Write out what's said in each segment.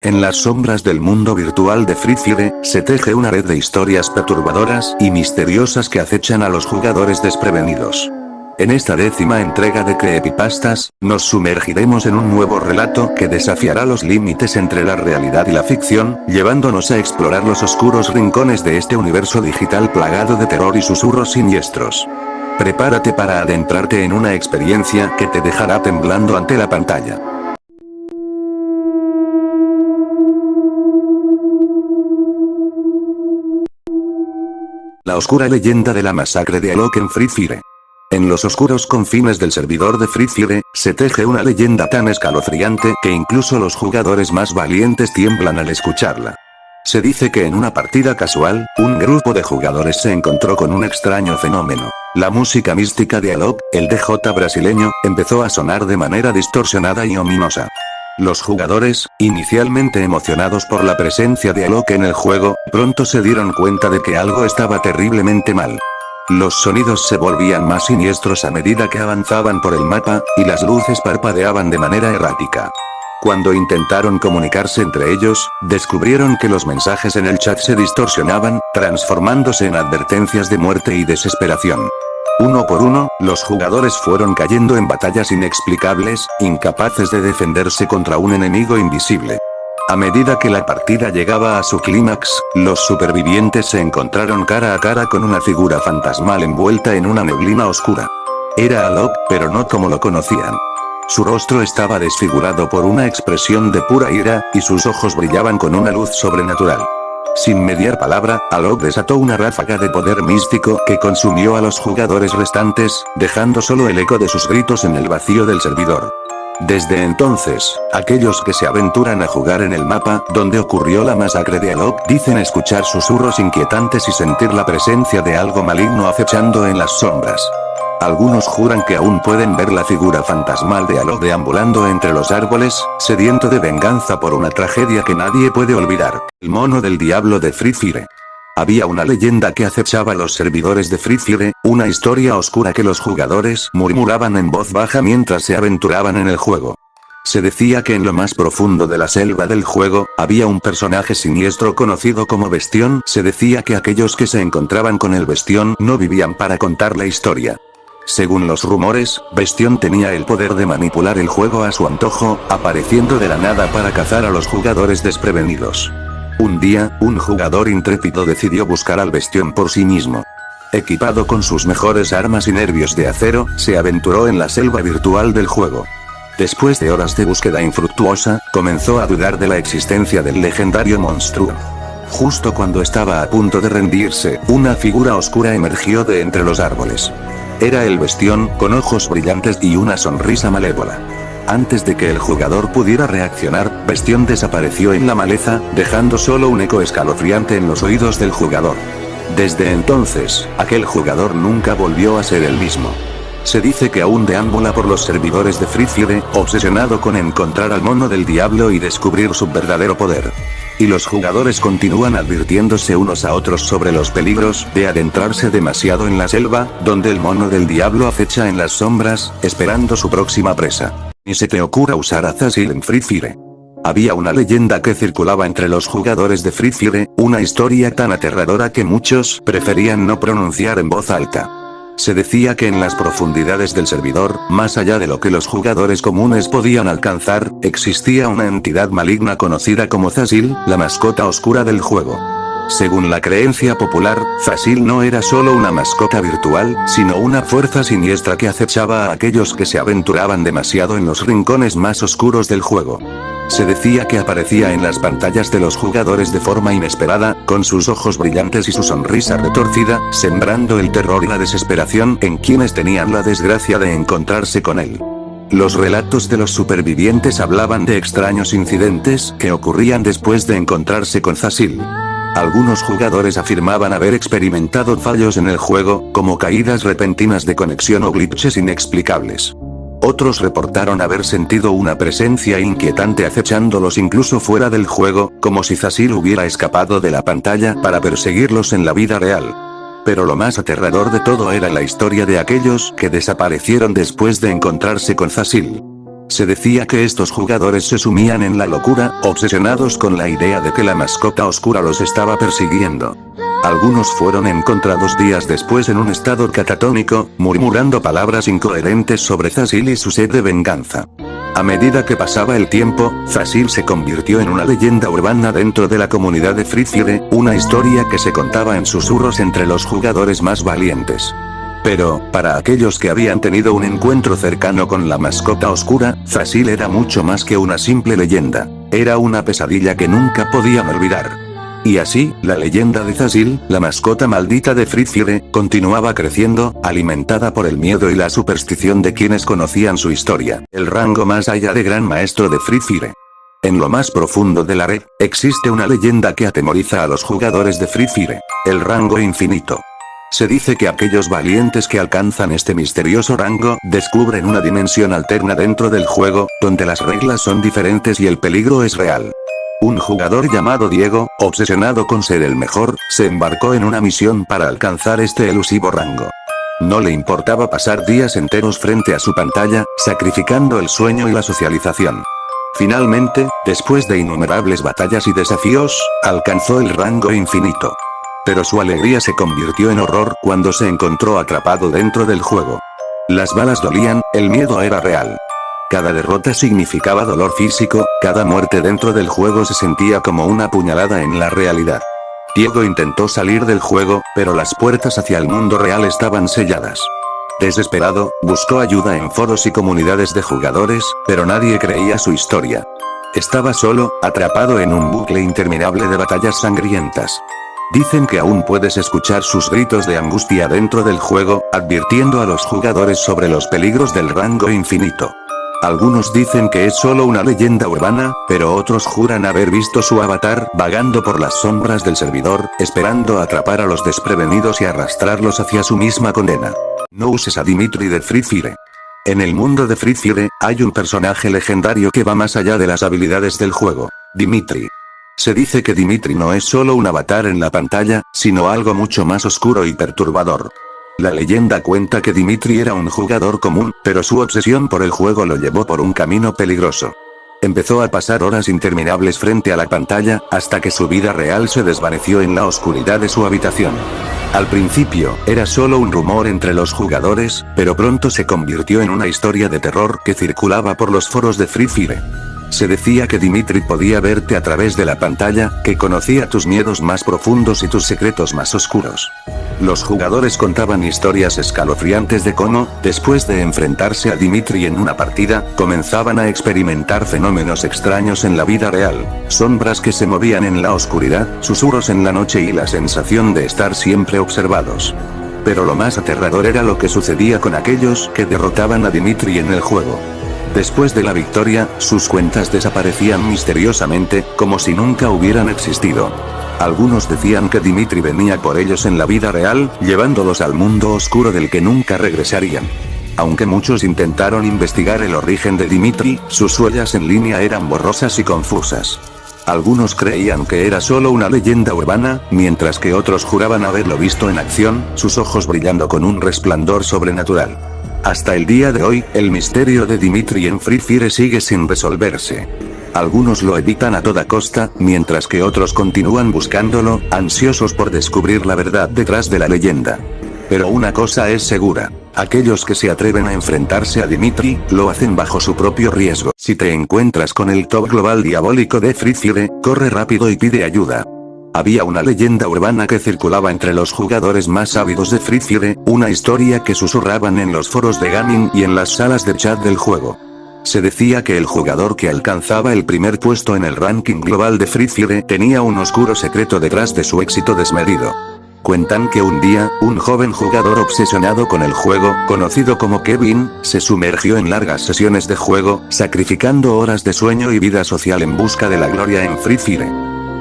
En las sombras del mundo virtual de Free Fire, se teje una red de historias perturbadoras y misteriosas que acechan a los jugadores desprevenidos. En esta 10ª entrega de Creepypastas, nos sumergiremos en un nuevo relato que desafiará los límites entre la realidad y la ficción, llevándonos a explorar los oscuros rincones de este universo digital plagado de terror y susurros siniestros. Prepárate para adentrarte en una experiencia que te dejará temblando ante la pantalla. La oscura leyenda de la masacre de Alok en Free Fire. En los oscuros confines del servidor de Free Fire, se teje una leyenda tan escalofriante que incluso los jugadores más valientes tiemblan al escucharla. Se dice que en una partida casual, un grupo de jugadores se encontró con un extraño fenómeno. La música mística de Alok, el DJ brasileño, empezó a sonar de manera distorsionada y ominosa. Los jugadores, inicialmente emocionados por la presencia de Alok en el juego, pronto se dieron cuenta de que algo estaba terriblemente mal. Los sonidos se volvían más siniestros a medida que avanzaban por el mapa, y las luces parpadeaban de manera errática. Cuando intentaron comunicarse entre ellos, descubrieron que los mensajes en el chat se distorsionaban, transformándose en advertencias de muerte y desesperación. Uno por uno, los jugadores fueron cayendo en batallas inexplicables, incapaces de defenderse contra un enemigo invisible. A medida que la partida llegaba a su clímax, los supervivientes se encontraron cara a cara con una figura fantasmal envuelta en una neblina oscura. Era Alok, pero no como lo conocían. Su rostro estaba desfigurado por una expresión de pura ira, y sus ojos brillaban con una luz sobrenatural. Sin mediar palabra, Alok desató una ráfaga de poder místico que consumió a los jugadores restantes, dejando solo el eco de sus gritos en el vacío del servidor. Desde entonces, aquellos que se aventuran a jugar en el mapa donde ocurrió la masacre de Alok dicen escuchar susurros inquietantes y sentir la presencia de algo maligno acechando en las sombras. Algunos juran que aún pueden ver la figura fantasmal de Alok deambulando entre los árboles, sediento de venganza por una tragedia que nadie puede olvidar. El mono del diablo de Free Fire. Había una leyenda que acechaba los servidores de Free Fire, una historia oscura que los jugadores murmuraban en voz baja mientras se aventuraban en el juego. Se decía que en lo más profundo de la selva del juego, había un personaje siniestro conocido como Bestión. Se decía que aquellos que se encontraban con el Bestión no vivían para contar la historia. Según los rumores, Bestión tenía el poder de manipular el juego a su antojo, apareciendo de la nada para cazar a los jugadores desprevenidos. Un día, un jugador intrépido decidió buscar al Bestión por sí mismo. Equipado con sus mejores armas y nervios de acero, se aventuró en la selva virtual del juego. Después de horas de búsqueda infructuosa, comenzó a dudar de la existencia del legendario monstruo. Justo cuando estaba a punto de rendirse, una figura oscura emergió de entre los árboles. Era el Bestión, con ojos brillantes y una sonrisa malévola. Antes de que el jugador pudiera reaccionar, Bestión desapareció en la maleza, dejando solo un eco escalofriante en los oídos del jugador. Desde entonces, aquel jugador nunca volvió a ser el mismo. Se dice que aún deambula por los servidores de Free Fire, obsesionado con encontrar al mono del diablo y descubrir su verdadero poder. Y los jugadores continúan advirtiéndose unos a otros sobre los peligros de adentrarse demasiado en la selva, donde el mono del diablo acecha en las sombras, esperando su próxima presa. Ni se te ocurra usar a Zazil en Free Fire. Había una leyenda que circulaba entre los jugadores de Free Fire, una historia tan aterradora que muchos preferían no pronunciar en voz alta. Se decía que en las profundidades del servidor, más allá de lo que los jugadores comunes podían alcanzar, existía una entidad maligna conocida como Zazil, la mascota oscura del juego. Según la creencia popular, Zazil no era solo una mascota virtual, sino una fuerza siniestra que acechaba a aquellos que se aventuraban demasiado en los rincones más oscuros del juego. Se decía que aparecía en las pantallas de los jugadores de forma inesperada, con sus ojos brillantes y su sonrisa retorcida, sembrando el terror y la desesperación en quienes tenían la desgracia de encontrarse con él. Los relatos de los supervivientes hablaban de extraños incidentes que ocurrían después de encontrarse con Zazil. Algunos jugadores afirmaban haber experimentado fallos en el juego, como caídas repentinas de conexión o glitches inexplicables. Otros reportaron haber sentido una presencia inquietante acechándolos incluso fuera del juego, como si Zazil hubiera escapado de la pantalla para perseguirlos en la vida real. Pero lo más aterrador de todo era la historia de aquellos que desaparecieron después de encontrarse con Zazil. Se decía que estos jugadores se sumían en la locura, obsesionados con la idea de que la mascota oscura los estaba persiguiendo. Algunos fueron encontrados días después en un estado catatónico, murmurando palabras incoherentes sobre Zazil y su sed de venganza. A medida que pasaba el tiempo, Zazil se convirtió en una leyenda urbana dentro de la comunidad de Free Fire, una historia que se contaba en susurros entre los jugadores más valientes. Pero, para aquellos que habían tenido un encuentro cercano con la mascota oscura, Zazil era mucho más que una simple leyenda. Era una pesadilla que nunca podían olvidar. Y así, la leyenda de Zazil, la mascota maldita de Free Fire, continuaba creciendo, alimentada por el miedo y la superstición de quienes conocían su historia. El rango más allá de Gran Maestro de Free Fire. En lo más profundo de la red, existe una leyenda que atemoriza a los jugadores de Free Fire. El rango infinito. Se dice que aquellos valientes que alcanzan este misterioso rango, descubren una dimensión alterna dentro del juego, donde las reglas son diferentes y el peligro es real. Un jugador llamado Diego, obsesionado con ser el mejor, se embarcó en una misión para alcanzar este elusivo rango. No le importaba pasar días enteros frente a su pantalla, sacrificando el sueño y la socialización. Finalmente, después de innumerables batallas y desafíos, alcanzó el rango infinito. Pero su alegría se convirtió en horror cuando se encontró atrapado dentro del juego. Las balas dolían, el miedo era real. Cada derrota significaba dolor físico, cada muerte dentro del juego se sentía como una puñalada en la realidad. Diego intentó salir del juego, pero las puertas hacia el mundo real estaban selladas. Desesperado, buscó ayuda en foros y comunidades de jugadores, pero nadie creía su historia. Estaba solo, atrapado en un bucle interminable de batallas sangrientas. Dicen que aún puedes escuchar sus gritos de angustia dentro del juego, advirtiendo a los jugadores sobre los peligros del rango infinito. Algunos dicen que es solo una leyenda urbana, pero otros juran haber visto su avatar vagando por las sombras del servidor, esperando atrapar a los desprevenidos y arrastrarlos hacia su misma condena. No uses a Dimitri de Free Fire. En el mundo de Free Fire, hay un personaje legendario que va más allá de las habilidades del juego. Dimitri. Se dice que Dimitri no es solo un avatar en la pantalla, sino algo mucho más oscuro y perturbador. La leyenda cuenta que Dimitri era un jugador común, pero su obsesión por el juego lo llevó por un camino peligroso. Empezó a pasar horas interminables frente a la pantalla, hasta que su vida real se desvaneció en la oscuridad de su habitación. Al principio, era solo un rumor entre los jugadores, pero pronto se convirtió en una historia de terror que circulaba por los foros de Free Fire. Se decía que Dimitri podía verte a través de la pantalla, que conocía tus miedos más profundos y tus secretos más oscuros. Los jugadores contaban historias escalofriantes de cómo, después de enfrentarse a Dimitri en una partida, comenzaban a experimentar fenómenos extraños en la vida real, sombras que se movían en la oscuridad, susurros en la noche y la sensación de estar siempre observados. Pero lo más aterrador era lo que sucedía con aquellos que derrotaban a Dimitri en el juego. Después de la victoria, sus cuentas desaparecían misteriosamente, como si nunca hubieran existido. Algunos decían que Dimitri venía por ellos en la vida real, llevándolos al mundo oscuro del que nunca regresarían. Aunque muchos intentaron investigar el origen de Dimitri, sus huellas en línea eran borrosas y confusas. Algunos creían que era solo una leyenda urbana, mientras que otros juraban haberlo visto en acción, sus ojos brillando con un resplandor sobrenatural. Hasta el día de hoy, el misterio de Dimitri en Free Fire sigue sin resolverse. Algunos lo evitan a toda costa, mientras que otros continúan buscándolo, ansiosos por descubrir la verdad detrás de la leyenda. Pero una cosa es segura. Aquellos que se atreven a enfrentarse a Dimitri, lo hacen bajo su propio riesgo. Si te encuentras con el top global diabólico de Free Fire, corre rápido y pide ayuda. Había una leyenda urbana que circulaba entre los jugadores más ávidos de Free Fire, una historia que susurraban en los foros de gaming y en las salas de chat del juego. Se decía que el jugador que alcanzaba el primer puesto en el ranking global de Free Fire tenía un oscuro secreto detrás de su éxito desmedido. Cuentan que un día, un joven jugador obsesionado con el juego, conocido como Kevin, se sumergió en largas sesiones de juego, sacrificando horas de sueño y vida social en busca de la gloria en Free Fire.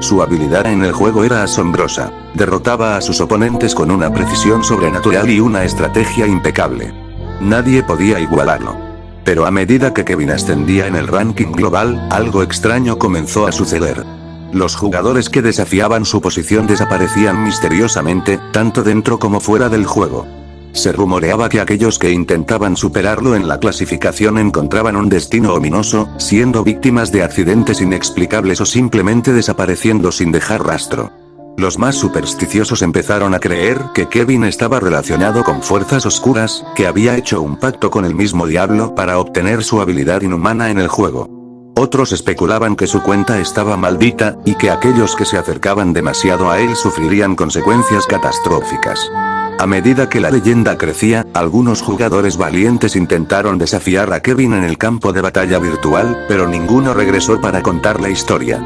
Su habilidad en el juego era asombrosa. Derrotaba a sus oponentes con una precisión sobrenatural y una estrategia impecable. Nadie podía igualarlo. Pero a medida que Kevin ascendía en el ranking global, algo extraño comenzó a suceder. Los jugadores que desafiaban su posición desaparecían misteriosamente, tanto dentro como fuera del juego. Se rumoreaba que aquellos que intentaban superarlo en la clasificación encontraban un destino ominoso, siendo víctimas de accidentes inexplicables o simplemente desapareciendo sin dejar rastro. Los más supersticiosos empezaron a creer que Kevin estaba relacionado con fuerzas oscuras, que había hecho un pacto con el mismo diablo para obtener su habilidad inhumana en el juego. Otros especulaban que su cuenta estaba maldita, y que aquellos que se acercaban demasiado a él sufrirían consecuencias catastróficas. A medida que la leyenda crecía, algunos jugadores valientes intentaron desafiar a Kevin en el campo de batalla virtual, pero ninguno regresó para contar la historia.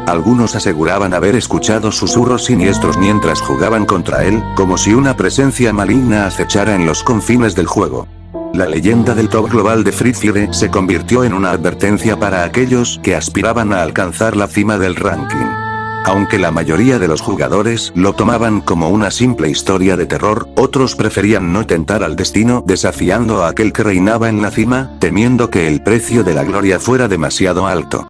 Algunos aseguraban haber escuchado susurros siniestros mientras jugaban contra él, como si una presencia maligna acechara en los confines del juego. La leyenda del top global de Free Fire se convirtió en una advertencia para aquellos que aspiraban a alcanzar la cima del ranking. Aunque la mayoría de los jugadores lo tomaban como una simple historia de terror, otros preferían no tentar al destino desafiando a aquel que reinaba en la cima, temiendo que el precio de la gloria fuera demasiado alto.